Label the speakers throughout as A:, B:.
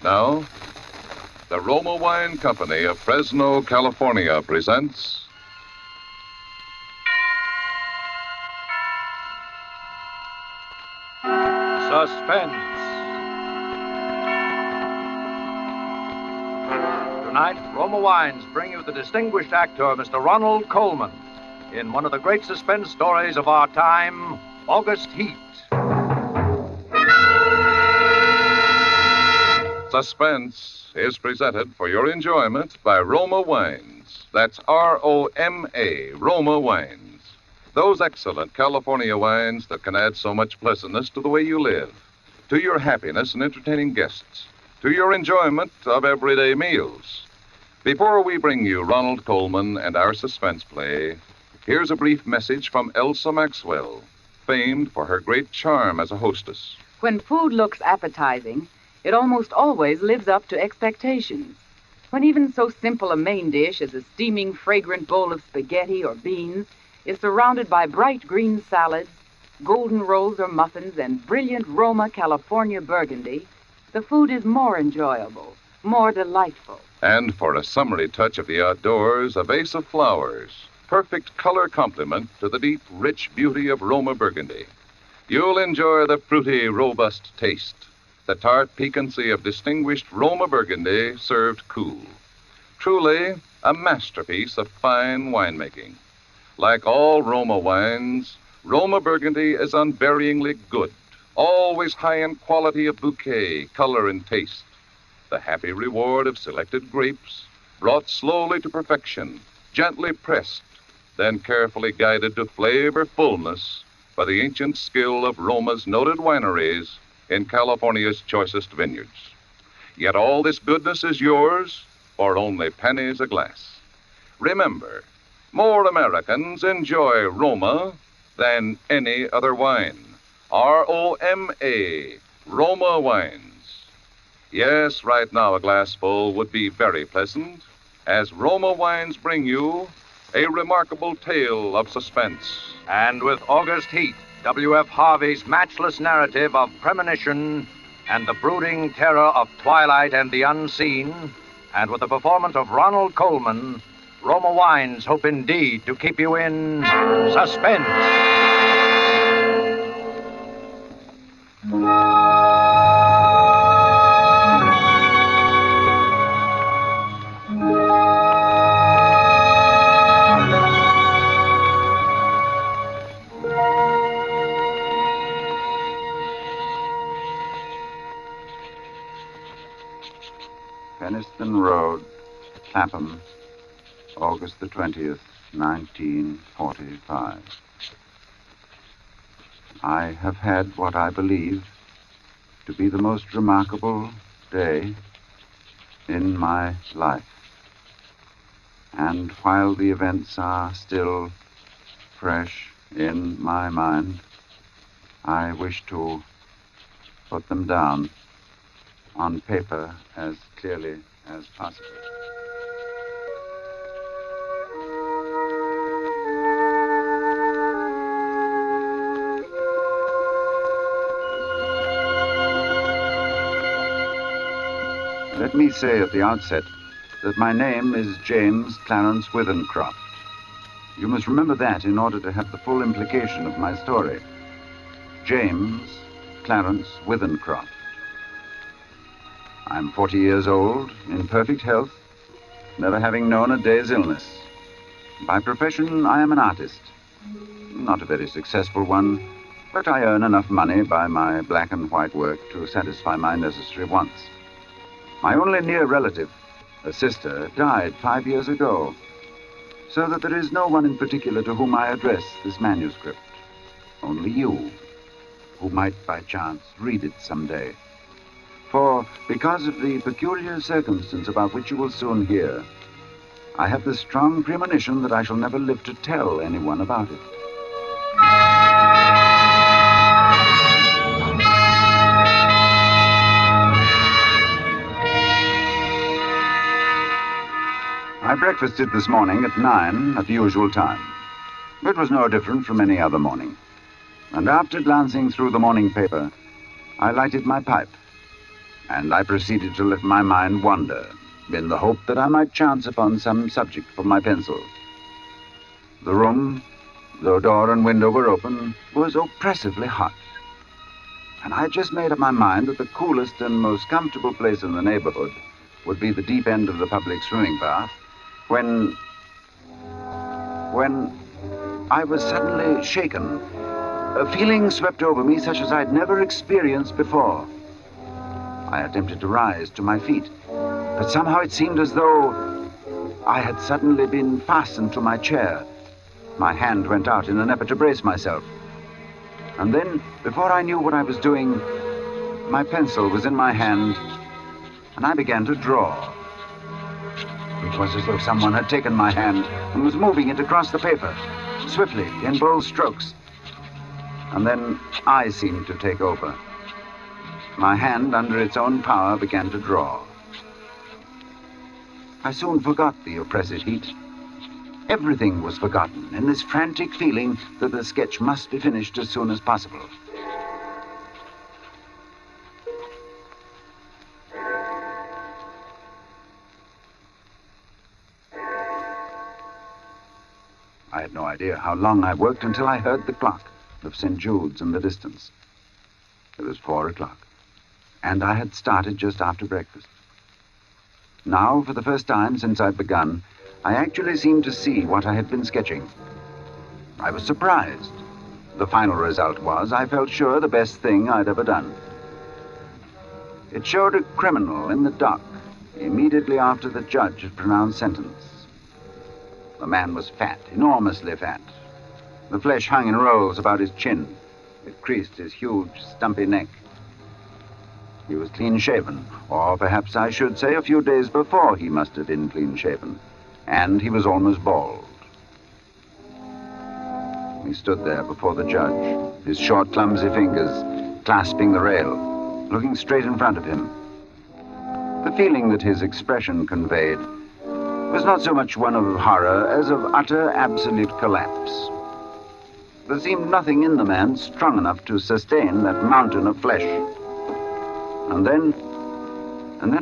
A: Now, the Roma Wine Company of Fresno, California presents
B: Suspense. Tonight, Roma Wines bring you the distinguished actor, Mr. Ronald Colman, in one of the great suspense stories of our time, August Heat.
A: Suspense is presented for your enjoyment by Roma Wines. That's R-O-M-A, Roma Wines. Those excellent California wines that can add so much pleasantness to the way you live, to your happiness in entertaining guests, to your enjoyment of everyday meals. Before we bring you Ronald Colman and our suspense play, here's a brief message from Elsa Maxwell, famed for her great charm as a hostess.
C: When food looks appetizing, it almost always lives up to expectations. When even so simple a main dish as a steaming, fragrant bowl of spaghetti or beans is surrounded by bright green salads, golden rolls or muffins, and brilliant Roma California burgundy, the food is more enjoyable, more delightful.
A: And for a summery touch of the outdoors, a vase of flowers, perfect color complement to the deep, rich beauty of Roma burgundy. You'll enjoy the fruity, robust taste, the tart piquancy of distinguished Roma burgundy served cool. Truly a masterpiece of fine winemaking. Like all Roma wines, Roma burgundy is unvaryingly good, always high in quality of bouquet, color, and taste. The happy reward of selected grapes, brought slowly to perfection, gently pressed, then carefully guided to flavor fullness by the ancient skill of Roma's noted wineries in California's choicest vineyards. Yet all this goodness is yours for only pennies a glass. Remember, more Americans enjoy Roma than any other wine. R-O-M-A, Roma Wines. Yes, right now a glassful would be very pleasant, as Roma Wines bring you a remarkable tale of suspense.
B: And with August Heat, W.F. Harvey's matchless narrative of premonition and the brooding terror of twilight and the unseen, and with the performance of Ronald Colman, Roma Wines hope indeed to keep you in suspense.
D: Peniston Road, Clapham, August the 20th, 1945. I have had what I believe to be the most remarkable day in my life. And while the events are still fresh in my mind, I wish to put them down on paper as clearly as possible. Let me say at the outset that my name is James Clarence Withencroft. You must remember that in order to have the full implication of my story. James Clarence Withencroft. I'm 40 years old, in perfect health, never having known a day's illness. By profession, I am an artist. Not a very successful one, but I earn enough money by my black and white work to satisfy my necessary wants. My only near relative, a sister, died 5 years ago, so that there is no one in particular to whom I address this manuscript. Only you, who might by chance read it someday. For, because of the peculiar circumstance about which you will soon hear, I have the strong premonition that I shall never live to tell anyone about it. I breakfasted this morning at 9 at the usual time. It was no different from any other morning. And after glancing through the morning paper, I lighted my pipe. and I proceeded to let my mind wander, in the hope that I might chance upon some subject for my pencil. The room, though door and window were open, was oppressively hot. And I had just made up my mind that the coolest and most comfortable place in the neighborhood would be the deep end of the public swimming bath, when I was suddenly shaken. A feeling swept over me such as I'd never experienced before. I attempted to rise to my feet, but somehow it seemed as though I had suddenly been fastened to my chair. My hand went out in an effort to brace myself. And then, before I knew what I was doing, my pencil was in my hand, and I began to draw. It was as though someone had taken my hand and was moving it across the paper, swiftly, in bold strokes. And then I seemed to take over. My hand, under its own power, began to draw. I soon forgot the oppressive heat. Everything was forgotten in this frantic feeling that the sketch must be finished as soon as possible. I had no idea how long I worked until I heard the clock of St. Jude's in the distance. It was 4 o'clock, and I had started just after breakfast. Now, for the first time since I'd begun, I actually seemed to see what I had been sketching. I was surprised. The final result was, I felt sure, the best thing I'd ever done. It showed a criminal in the dock immediately after the judge had pronounced sentence. The man was fat, enormously fat. The flesh hung in rolls about his chin. It creased his huge, stumpy neck. He was clean-shaven, or perhaps I should say a few days before he must have been clean-shaven. And he was almost bald. He stood there before the judge, his short, clumsy fingers clasping the rail, looking straight in front of him. The feeling that his expression conveyed was not so much one of horror as of utter, absolute collapse. There seemed nothing in the man strong enough to sustain that mountain of flesh. And then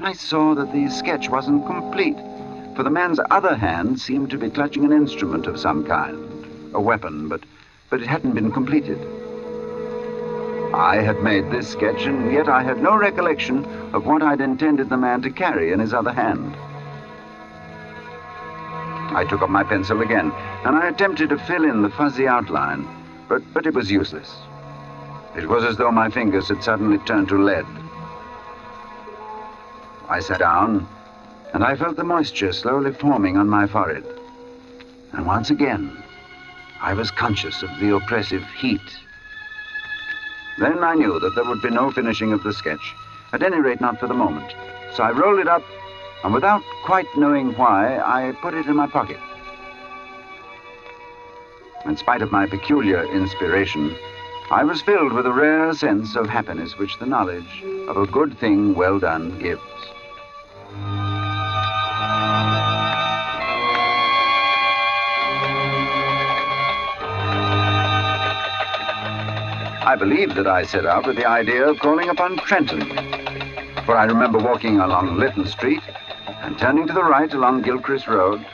D: I saw that the sketch wasn't complete. For the man's other hand seemed to be clutching an instrument of some kind, a weapon, but it hadn't been completed. I had made this sketch, and yet I had no recollection of what I'd intended the man to carry in his other hand. I took up my pencil again, and I attempted to fill in the fuzzy outline, but it was useless. It was as though my fingers had suddenly turned to lead. I sat down, and I felt the moisture slowly forming on my forehead. And once again, I was conscious of the oppressive heat. Then I knew that there would be no finishing of the sketch, at any rate not for the moment. So I rolled it up, and without quite knowing why, I put it in my pocket. In spite of my peculiar inspiration, I was filled with a rare sense of happiness which the knowledge of a good thing well done gives. I believe that I set out with the idea of calling upon Trenton, for I remember walking along Lytton Street and turning to the right along Gilchrist Road,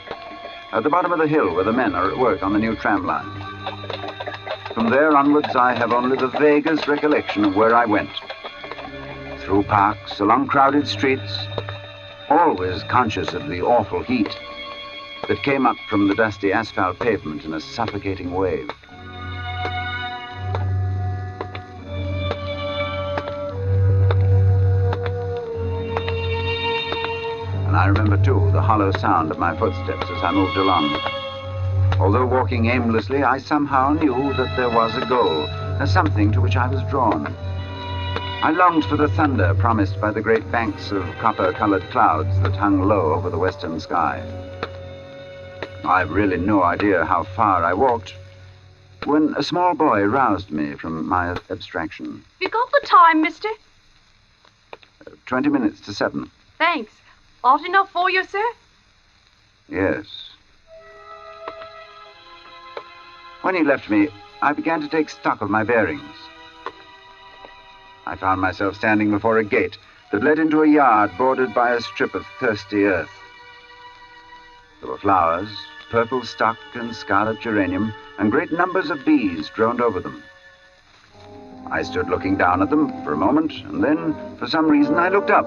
D: at the bottom of the hill where the men are at work on the new tram line. From there onwards, I have only the vaguest recollection of where I went. Through parks, along crowded streets, always conscious of the awful heat that came up from the dusty asphalt pavement in a suffocating wave. And I remember, too, the hollow sound of my footsteps as I moved along. Although walking aimlessly, I somehow knew that there was a goal, a something to which I was drawn. I longed for the thunder promised by the great banks of copper-colored clouds that hung low over the western sky. I've really no idea how far I walked when a small boy roused me from my abstraction.
E: You got the time, mister?
D: 20 minutes to 7.
E: Thanks. Hot enough for you, sir?
D: Yes. When he left me, I began to take stock of my bearings. I found myself standing before a gate that led into a yard bordered by a strip of thirsty earth. There were flowers, purple stock and scarlet geranium, and great numbers of bees droned over them. I stood looking down at them for a moment, and then, for some reason, I looked up.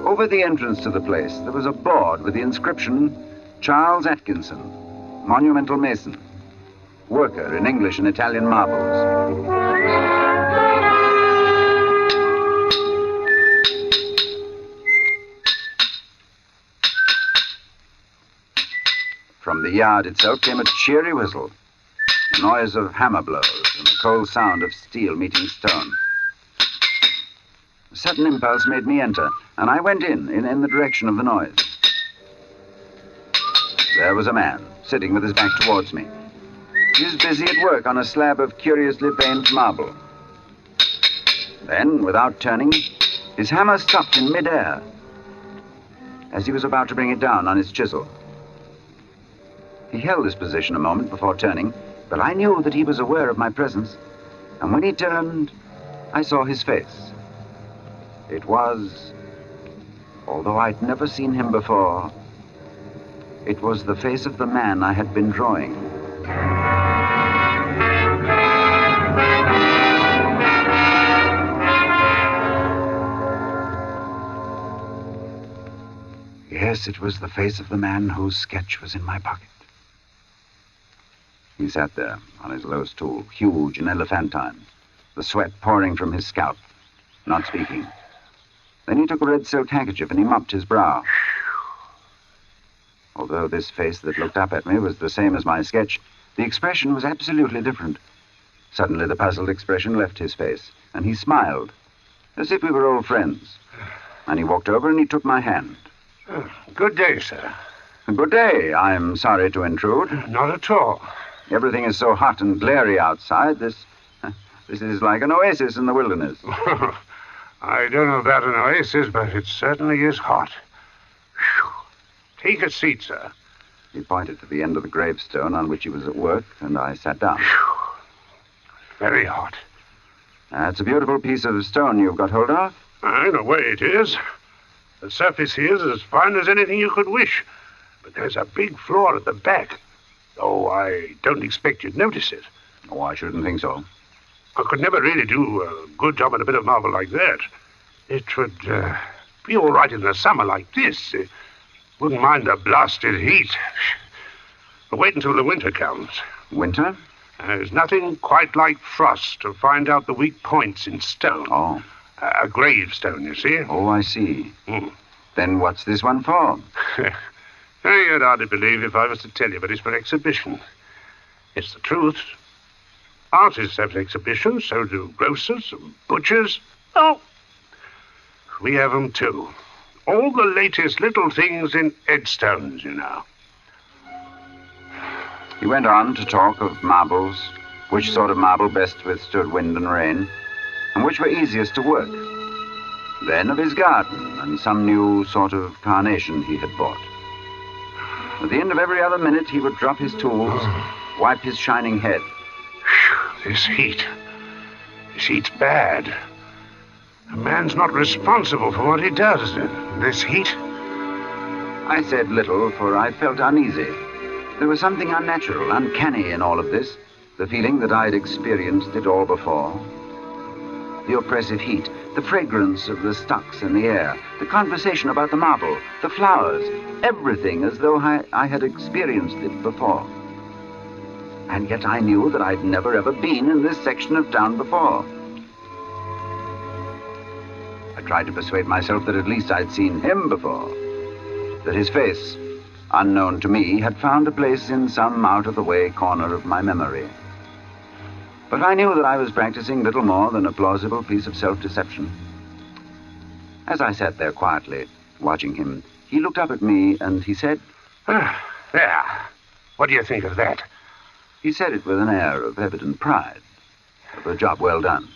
D: Over the entrance to the place, there was a board with the inscription, Charles Atkinson, Monumental Mason, worker in English and Italian marbles. From the yard itself came a cheery whistle, the noise of hammer blows, and the cold sound of steel meeting stone. A sudden impulse made me enter, and I went in the direction of the noise. There was a man, sitting with his back towards me. He was busy at work on a slab of curiously veined marble. Then, without turning, his hammer stopped in midair as he was about to bring it down on his chisel. He held this position a moment before turning, but I knew that he was aware of my presence, and when he turned, I saw his face. It was, although I'd never seen him before, it was the face of the man I had been drawing. Yes, it was the face of the man whose sketch was in my pocket. He sat there on his low stool, huge and elephantine, the sweat pouring from his scalp, not speaking. Then he took a red silk handkerchief and he mopped his brow. Although this face that looked up at me was the same as my sketch, the expression was absolutely different. Suddenly the puzzled expression left his face, and he smiled, as if we were old friends. And he walked over and he took my hand.
F: Good day, sir.
D: Good day. I'm sorry to intrude.
F: Not at all.
D: Everything is so hot and glary outside. This is like an oasis in the wilderness.
F: I don't know about an oasis, but it certainly is hot. Whew. Take a seat, sir.
D: He pointed to the end of the gravestone on which he was at work, and I sat down.
F: Whew. Very hot.
D: That's a beautiful piece of stone you've got hold of.
F: In a way it is. The surface here is as fine as anything you could wish, but there's a big flaw at the back. Oh, I don't expect you'd notice it.
D: Oh, I shouldn't think so.
F: I could never really do a good job on a bit of marble like that. It would be all right in the summer like this. Wouldn't mind the blasted heat. But wait until the winter comes.
D: Winter?
F: There's nothing quite like frost to find out the weak points in stone.
D: Oh.
F: A gravestone, you see.
D: Oh, I see.
F: Mm.
D: Then what's this one for?
F: You'd hardly believe if I was to tell you, but it's for exhibition. It's the truth. Artists have exhibitions, so do grocers and butchers. Oh, we have them too. All the latest little things in headstones, you know.
D: He went on to talk of marbles, which sort of marble best withstood wind and rain, and which were easiest to work. Then of his garden and some new sort of carnation he had bought. At the end of every other minute, he would drop his tools, wipe his shining head.
F: This heat's bad. A man's not responsible for what he does. This heat.
D: I said little, for I felt uneasy. There was something unnatural, uncanny in all of this, the feeling that I'd experienced it all before. The oppressive heat, the fragrance of the stocks in the air, the conversation about the marble, the flowers, everything as though I had experienced it before. And yet I knew that I'd never ever been in this section of town before. I tried to persuade myself that at least I'd seen him before, that his face, unknown to me, had found a place in some out-of-the-way corner of my memory. But I knew that I was practicing little more than a plausible piece of self-deception. As I sat there quietly, watching him, he looked up at me and he said,
F: There. What do you think of that?
D: He said it with an air of evident pride, of a job well done.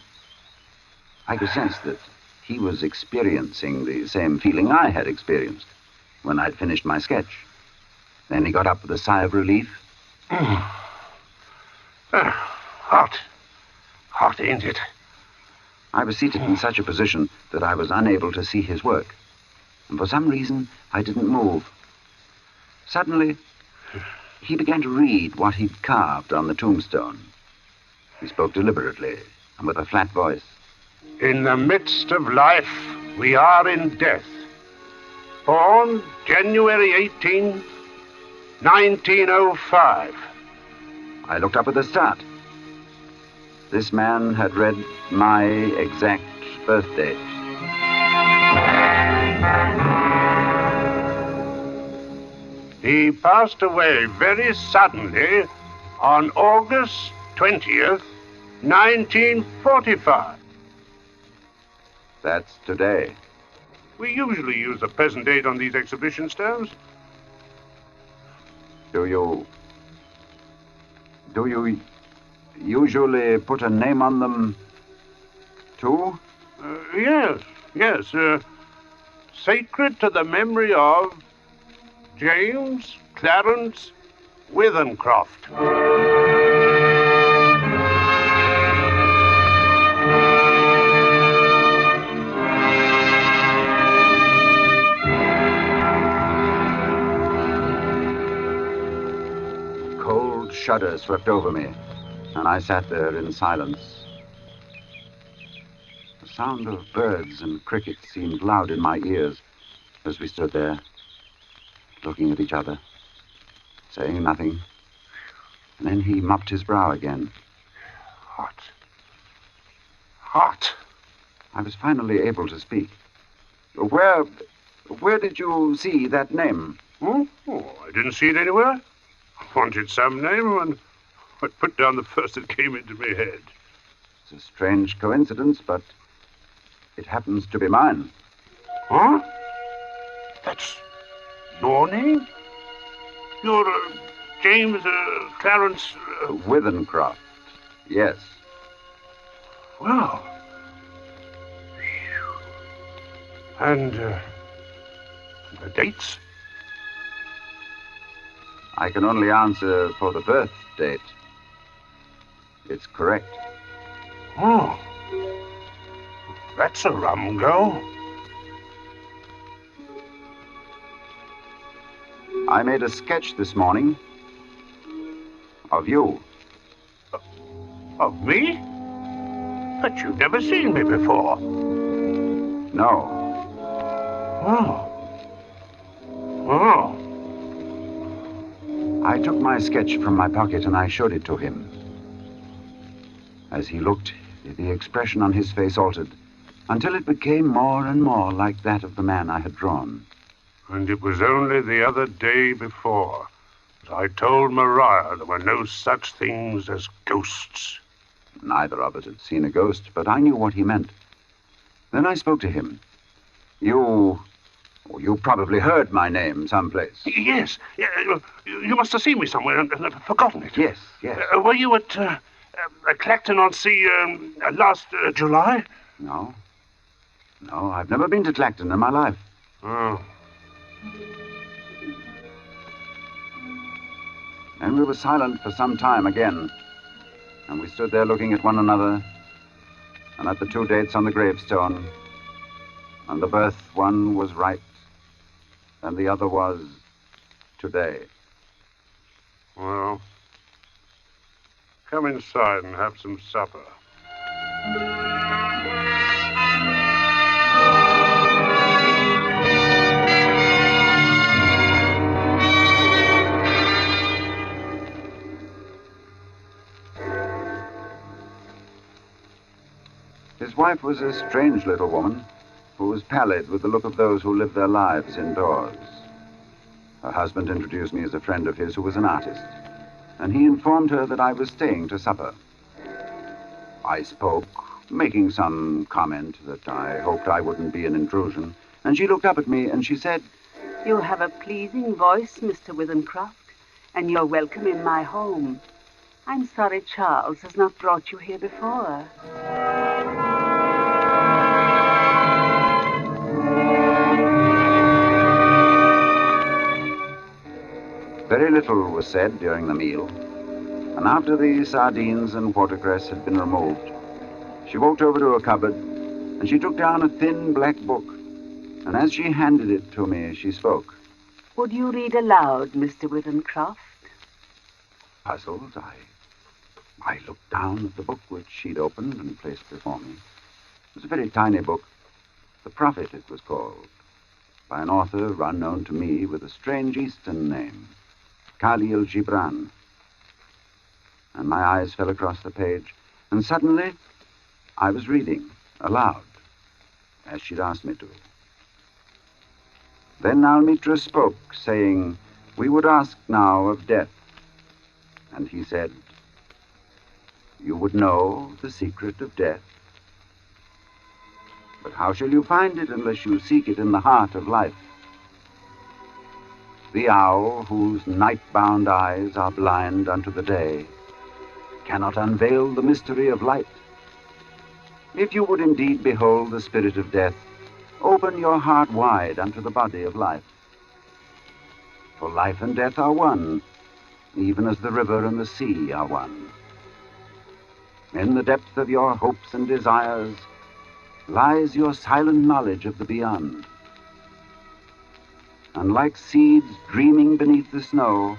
D: I could sense that he was experiencing the same feeling I had experienced when I'd finished my sketch. Then he got up with a sigh of relief.
F: Hot. Hot, ain't it?
D: I was seated in such a position that I was unable to see his work. And for some reason, I didn't move. Suddenly, he began to read what he'd carved on the tombstone. He spoke deliberately and with a flat voice.
F: In the midst of life, we are in death. Born January 18, 1905.
D: I looked up with a start. This man had read my exact birth date.
F: He passed away very suddenly on August 20th, 1945.
D: That's today.
F: We usually use the present date on these exhibition stones.
D: Do you usually put a name on them, too?
F: Yes. Sacred to the memory of James Clarence Withencroft.
D: Cold shudder swept over me, and I sat there in silence. The sound of birds and crickets seemed loud in my ears as we stood there, looking at each other, saying nothing. And then he mopped his brow again.
F: Hot.
D: I was finally able to speak. Where did you see that name?
F: Oh, I didn't see it anywhere. I wanted some name, and I put down the first that came into my head.
D: It's a strange coincidence, but it happens to be mine.
F: Huh? That's your name? You're James Clarence...
D: Withencroft, yes.
F: Well. And the dates?
D: I can only answer for the birth date. It's correct.
F: Oh. That's a rum go.
D: I made a sketch this morning of you.
F: Of me? But you've never seen me before.
D: No.
F: Oh.
D: I took my sketch from my pocket and I showed it to him. As he looked, the expression on his face altered until it became more and more like that of the man I had drawn.
F: And it was only the other day before that I told Maria there were no such things as ghosts.
D: Neither of us had seen a ghost, but I knew what he meant. Then I spoke to him. You probably heard my name someplace.
F: Yes. You must have seen me somewhere and forgotten it.
D: Yes.
F: Were you at Clacton-on-Sea last July?
D: No, I've never been to Clacton in my life.
F: Oh.
D: And we were silent for some time again. And we stood there looking at one another and at the two dates on the gravestone. And the birth one was right, and the other was today.
F: Well, come inside and have some supper.
D: His wife was a strange little woman who was pallid with the look of those who live their lives indoors. Her husband introduced me as a friend of his who was an artist, and he informed her that I was staying to supper. I spoke, making some comment that I hoped I wouldn't be an intrusion, and she looked up at me and she said,
G: "You have a pleasing voice, Mr. Withencroft, and you're welcome in my home. I'm sorry Charles has not brought you here before."
D: Very little was said during the meal, and after the sardines and watercress had been removed, She walked over to a cupboard, and she took down a thin black book. And as she handed it to me, she spoke.
G: Would you read aloud, Mr. Withenscroft?
D: Puzzled, I looked down at the book which she'd opened and placed before me. It was a very tiny book. The Prophet, it was called, by an author unknown to me with a strange Eastern name, Khalil Gibran. And my eyes fell across the page, and suddenly I was reading aloud, as she'd asked me to. Then Almitra spoke, saying, we would ask now of death. And he said, you would know the secret of death. But how shall you find it unless you seek it in the heart of life? The owl, whose night-bound eyes are blind unto the day, cannot unveil the mystery of light. If you would indeed behold the spirit of death, open your heart wide unto the body of life. For life and death are one, even as the river and the sea are one. In the depth of your hopes and desires lies your silent knowledge of the beyond. And like seeds dreaming beneath the snow,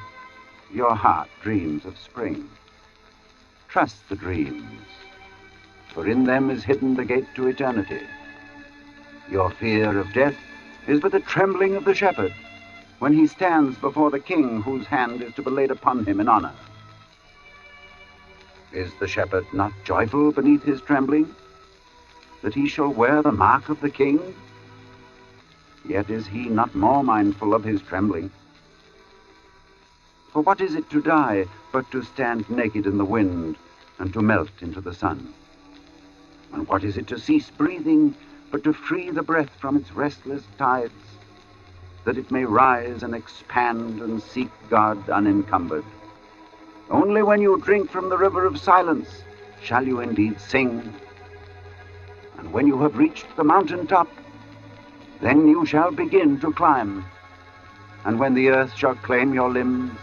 D: your heart dreams of spring. Trust the dreams, for in them is hidden the gate to eternity. Your fear of death is but the trembling of the shepherd when he stands before the king whose hand is to be laid upon him in honor. Is the shepherd not joyful beneath his trembling, that he shall wear the mark of the king? Yet is he not more mindful of his trembling. For what is it to die but to stand naked in the wind and to melt into the sun? And what is it to cease breathing but to free the breath from its restless tides, that it may rise and expand and seek God unencumbered? Only when you drink from the river of silence shall you indeed sing. And when you have reached the mountain top, then you shall begin to climb. And when the earth shall claim your limbs,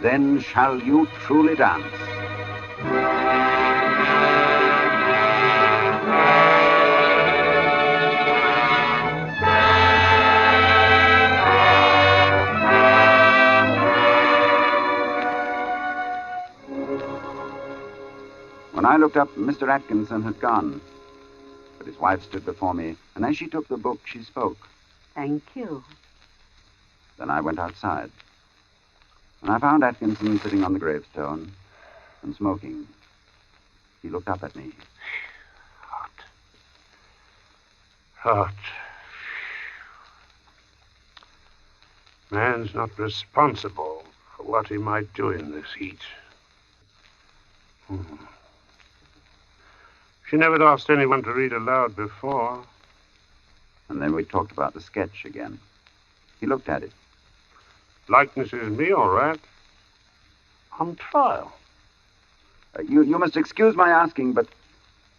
D: then shall you truly dance. When I looked up, Mr. Atkinson had gone. But his wife stood before me, and as she took the book, she spoke.
G: Thank you.
D: Then I went outside. And I found Atkinson sitting on the gravestone and smoking. He looked up at me.
F: Hot. Man's not responsible for what he might do in this heat. She never asked anyone to read aloud before.
D: And then we talked about the sketch again. He looked at it.
F: Likeness is me, all right. On trial.
D: You must excuse my asking, but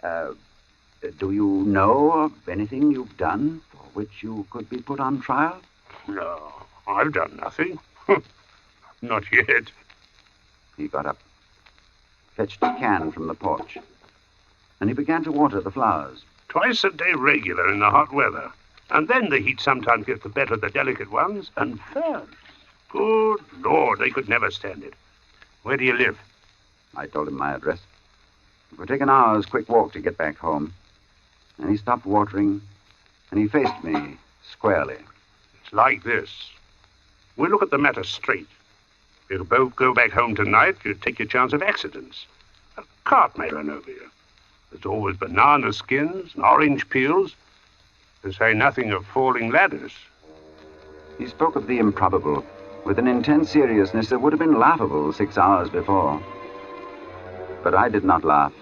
D: do you know of anything you've done for which you could be put on trial?
F: No, I've done nothing. Not yet.
D: He got up, fetched a can from the porch, and he began to water the flowers.
F: Twice a day regular in the hot weather. And then the heat sometimes gets the better of the delicate ones. And ferns. Good Lord, they could never stand it. Where do you live?
D: I told him my address. It would take an hour's quick walk to get back home. And he stopped watering, and he faced me squarely.
F: It's like this. We'll look at the matter straight. If you'll both go back home tonight, you take your chance of accidents. A cart may run over you. There's always banana skins and orange peels, to say nothing of falling ladders.
D: He spoke of the improbable with an intense seriousness that would have been laughable 6 hours before. But I did not laugh.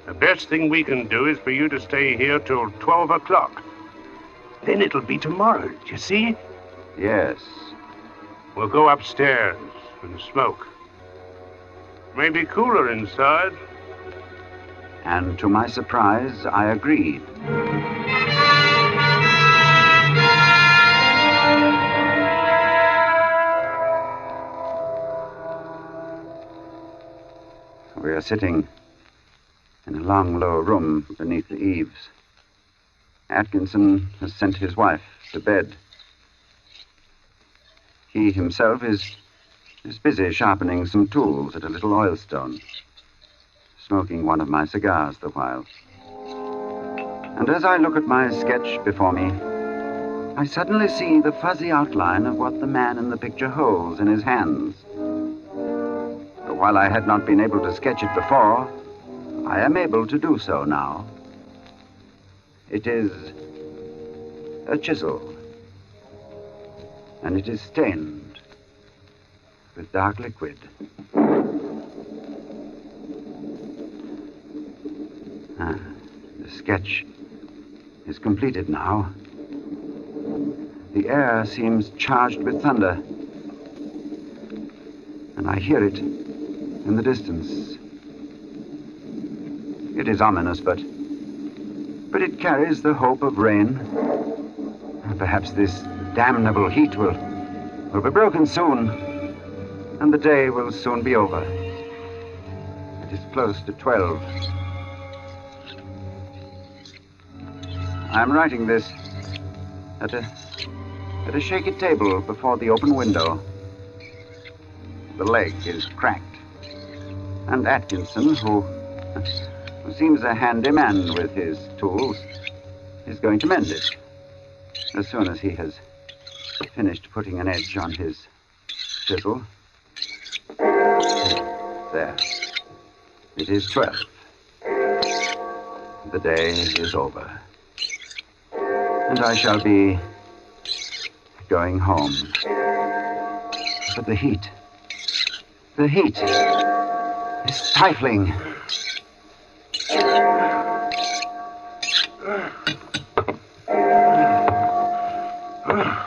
F: The best thing we can do is for you to stay here till 12 o'clock. Then it'll be tomorrow, do you see?
D: Yes.
F: We'll go upstairs and smoke. Maybe cooler inside.
D: And to my surprise, I agreed. We are sitting in a long, low room beneath the eaves. Atkinson has sent his wife to bed. He himself is busy sharpening some tools at a little oilstone, smoking one of my cigars the while. And as I look at my sketch before me, I suddenly see the fuzzy outline of what the man in the picture holds in his hands. But while I had not been able to sketch it before, I am able to do so now. It is a chisel, and it is stained with dark liquid. The sketch is completed now. The air seems charged with thunder, and I hear it in the distance. It is ominous, but it carries the hope of rain. Perhaps this damnable heat will be broken soon, and the day will soon be over. It is close to 12. I am writing this at a shaky table before the open window. The leg is cracked, and Atkinson, who seems a handy man with his tools, is going to mend it as soon as he has finished putting an edge on his chisel. There. It is 12. The day is over, and I shall be going home. But the heat is stifling.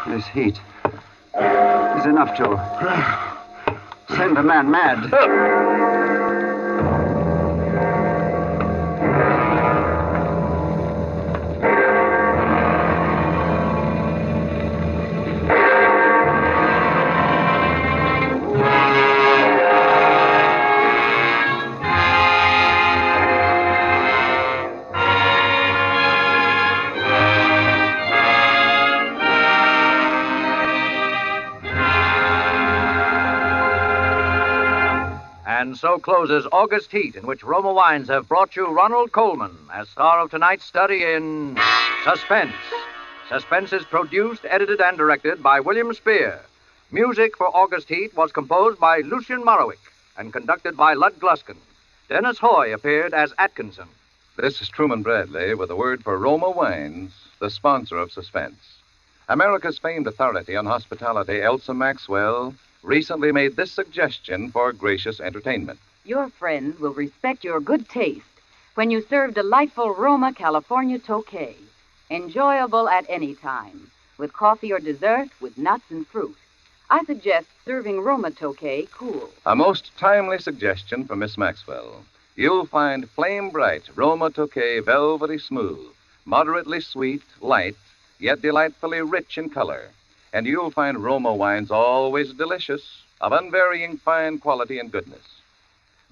D: This heat is enough to send a man mad.
B: And so closes August Heat, in which Roma Wines have brought you Ronald Colman as star of tonight's study in Suspense. Suspense is produced, edited, and directed by William Spear. Music for August Heat was composed by Lucien Morawick and conducted by Lud Gluskin. Dennis Hoy appeared as Atkinson.
A: This is Truman Bradley with a word for Roma Wines, the sponsor of Suspense. America's famed authority on hospitality, Elsa Maxwell, recently made this suggestion for gracious entertainment.
C: Your friends will respect your good taste when you serve delightful Roma California Tokay, enjoyable at any time, with coffee or dessert with nuts and fruit. I suggest serving Roma Tokay cool.
A: A most timely suggestion from Miss Maxwell. You'll find flame bright Roma Tokay velvety smooth, moderately sweet, light, yet delightfully rich in color. And you'll find Roma wines always delicious, of unvarying fine quality and goodness.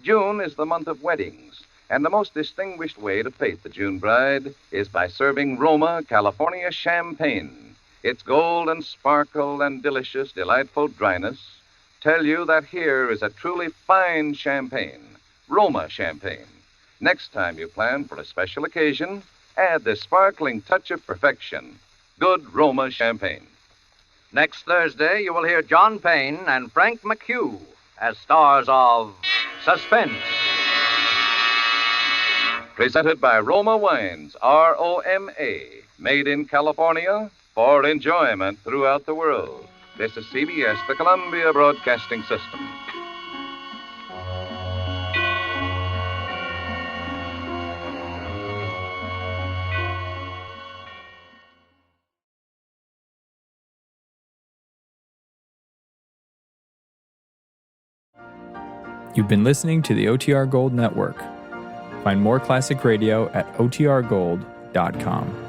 A: June is the month of weddings, and the most distinguished way to face the June bride is by serving Roma California champagne. Its gold and sparkle and delicious, delightful dryness tell you that here is a truly fine champagne, Roma champagne. Next time you plan for a special occasion, add this sparkling touch of perfection, good Roma champagne.
B: Next Thursday, you will hear John Payne and Frank McHugh as stars of Suspense.
A: Presented by Roma Wines, R-O-M-A, made in California for enjoyment throughout the world. This is CBS, the Columbia Broadcasting System.
H: You've been listening to the OTR Gold Network. Find more classic radio at otrgold.com.